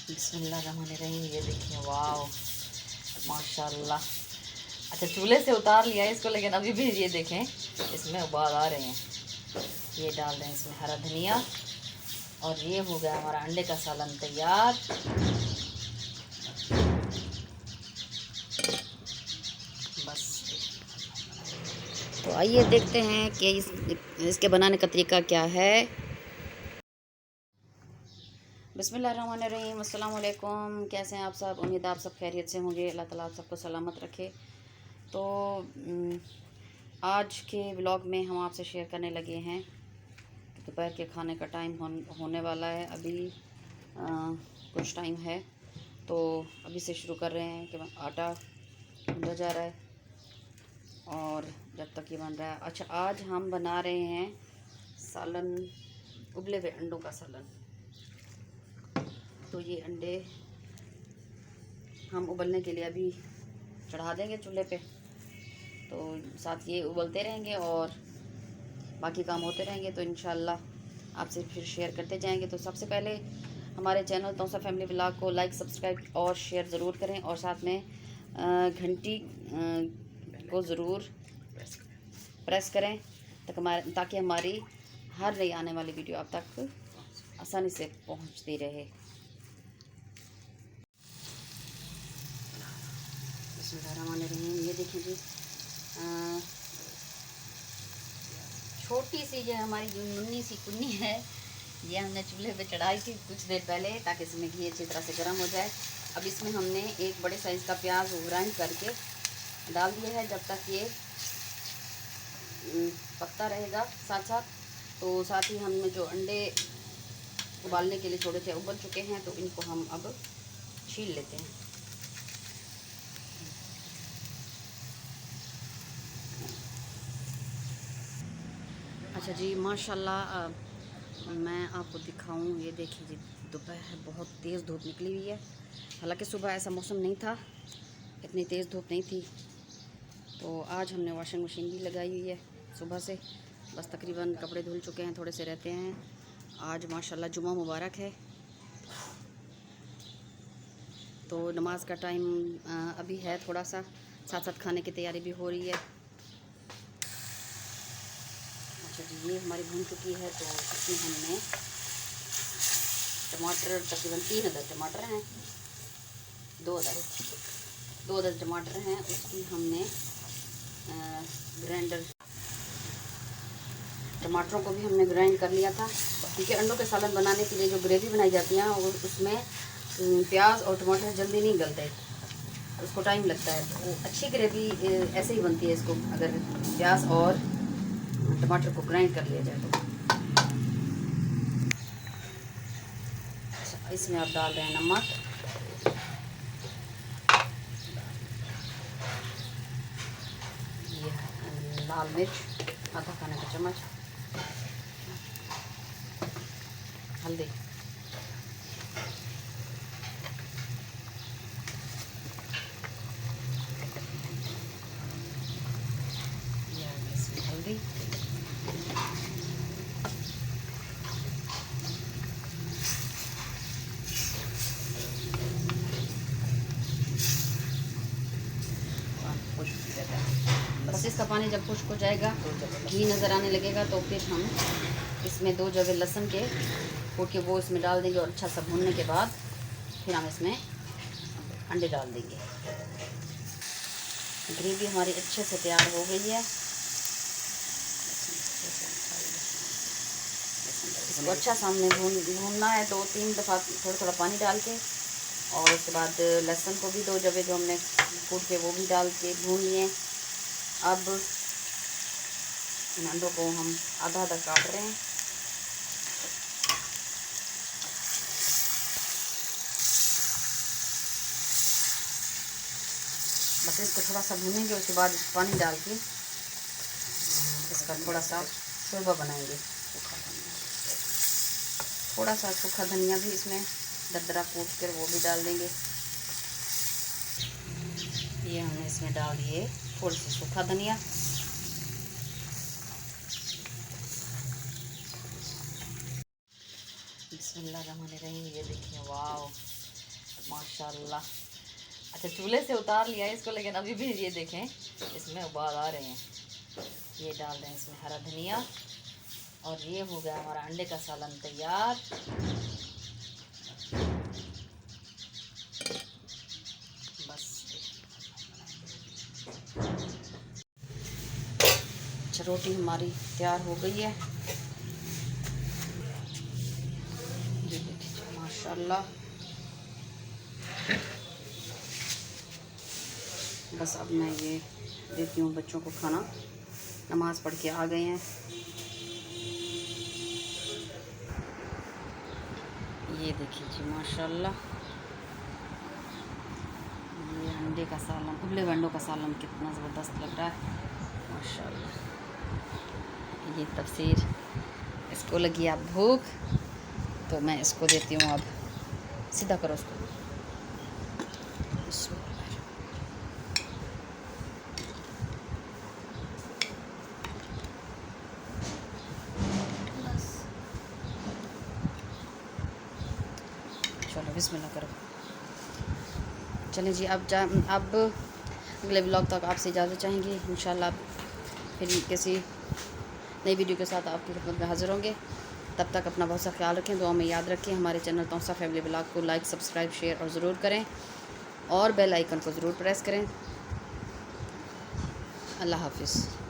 बिस्मिल्लाहिर्रहमानिर्रहीम। ये देखिए, वाह माशाल्लाह। अच्छा, चूल्हे से उतार लिया है इसको, लेकिन अभी भी ये देखें इसमें उबाल आ रहे हैं। ये डाल रहे हैं इसमें हरा धनिया, और ये हो गया हमारा अंडे का सालन तैयार। बस, तो आइए देखते हैं कि इसके बनाने का तरीका क्या है। बिस्मिल्लाहिर्रहमानिर्रहीम। अस्सलाम वालेकुम। कैसे हैं आप सब? उम्मीद है आप सब खैरियत से होंगे। अल्लाह ताला आप सबको सलामत रखे। तो आज के व्लॉग में हम आपसे शेयर करने लगे हैं दोपहर के खाने का टाइम होने वाला है। अभी कुछ टाइम है, तो अभी से शुरू कर रहे हैं कि आटा गूंदा जा रहा है और जब तक ये बन रहा है। अच्छा, आज हम बना रहे हैं सालन, उबले हुए अंडों का सालन। तो ये अंडे हम उबलने के लिए अभी चढ़ा देंगे चूल्हे पे, तो साथ ये उबलते रहेंगे और बाकी काम होते रहेंगे, तो इंशाल्लाह आपसे फिर शेयर करते जाएंगे। तो सबसे पहले हमारे चैनल तौसा फैमिली व्लॉग को लाइक, सब्सक्राइब और शेयर ज़रूर करें, और साथ में घंटी को ज़रूर प्रेस करें ताकि हमारी हर नई आने वाली वीडियो आप तक आसानी से पहुंचती रहे। बिस्मिल्लाहिर्रहमानिर्रहीम। ये देखिए जी, छोटी सी ये हमारी जो नुन्नी सी कुन्नी है, ये हमने चूल्हे पे चढ़ाई थी कुछ देर पहले ताकि इसमें घी अच्छी तरह से गर्म हो जाए। अब इसमें हमने एक बड़े साइज़ का प्याज ग्राइंड करके डाल दिया है। जब तक ये पकता रहेगा साथ साथ, तो साथ ही हमने जो अंडे उबालने के लिए छोड़े थे उबल चुके हैं, तो इनको हम अब छील लेते हैं। अच्छा जी, माशाल्लाह मैं आपको दिखाऊं, ये देखिए जी, दोपहर बहुत तेज़ धूप निकली हुई है। हालांकि सुबह ऐसा मौसम नहीं था, इतनी तेज़ धूप नहीं थी। तो आज हमने वॉशिंग मशीन भी लगाई हुई है सुबह से, बस तकरीबन कपड़े धुल चुके हैं, थोड़े से रहते हैं। आज माशाल्लाह जुमा मुबारक है, तो नमाज का टाइम अभी है थोड़ा सा, साथ साथ खाने की तैयारी भी हो रही है। अच्छा जी, ये हमारी भून चुकी है, तो इसमें हमने टमाटर, तकरीबन 3 अदद टमाटर हैं, 2 अदद टमाटर हैं, उसकी हमने ग्राइंडर, टमाटरों को भी हमने ग्राइंड कर लिया था, क्योंकि अंडों के सालन बनाने के लिए जो ग्रेवी बनाई जाती है उसमें प्याज और टमाटर जल्दी नहीं गलते, उसको टाइम लगता है। तो अच्छी ग्रेवी ऐसे ही बनती है इसको अगर प्याज और टमाटर को ग्राइंड कर लिया जाए तो। इसमें आप डाल रहे हैं नमक, ये लाल मिर्च आधा खाने का चम्मच, हल्दी, हल्दी, बस इसका पानी जब खुश्क हो जाएगा, घी नज़र आने लगेगा, तो फिर हम इसमें 2 जवे लहसुन के कूट के वो इसमें डाल देंगे, और अच्छा सा भूनने के बाद फिर हम इसमें अंडे डाल देंगे। ग्रेवी हमारी अच्छे से तैयार हो गई है। इसको अच्छा सा हमने भूनना है, 2-3 दफ़ा थोड़ा थोड़ा पानी डाल के, और उसके बाद लहसुन को भी 2 जवे जो हमने कूट के वो भी डाल के भून लिए। अब इन अंडों को हम आधा आधा काट रहे हैं। बस इसको थोड़ा सा भूनेंगे, उसके बाद पानी डाल के इसका थोड़ा सा शोरबा बनाएंगे। थोड़ा सा सूखा धनिया भी इसमें दरदरा कूट कर वो भी डाल देंगे। ये हमने इसमें डाल दिए थोड़ी सी सूखा धनिया, बिस्मिल्लाहिर्रहमानिर्रहीम। ये देखिए, वाह माशाल्लाह। अच्छा, चूल्हे से उतार लिया इसको, लेकिन अभी भी ये देखें इसमें उबाल आ रहे हैं। ये डाल रहे हैं इसमें हरा धनिया, और ये हो गया हमारा अंडे का सालन तैयार। बस अच्छा, रोटी हमारी तैयार हो गई है। ये देखिए माशाल्लाह। बस अब मैं ये देती हूँ बच्चों को खाना, नमाज़ पढ़ के आ गए हैं। ये देखिए जी माशाल्लाह, ये अंडे का सालन, उबले अंडों का सालन कितना ज़बरदस्त लग रहा है माशाल्लाह। ये तफसीर, इसको लगी अब भूख, तो मैं इसको देती हूँ। अब सीधा करो उसको। चलो बिस्मिल्लाह करो। चलें जी, अब अगले व्लॉग तक आपसे इजाज़त चाहेंगे। इंशाल्लाह फिर किसी नई वीडियो के साथ आपकी खिदमत में हाज़िर होंगे। तब तक अपना बहुत सा ख्याल रखें, दुआ में याद रखें। हमारे चैनल तौसा फैमिली व्लॉग को लाइक, सब्सक्राइब, शेयर और ज़रूर करें, और बेल आइकन को ज़रूर प्रेस करें। अल्लाह हाफ़िज़।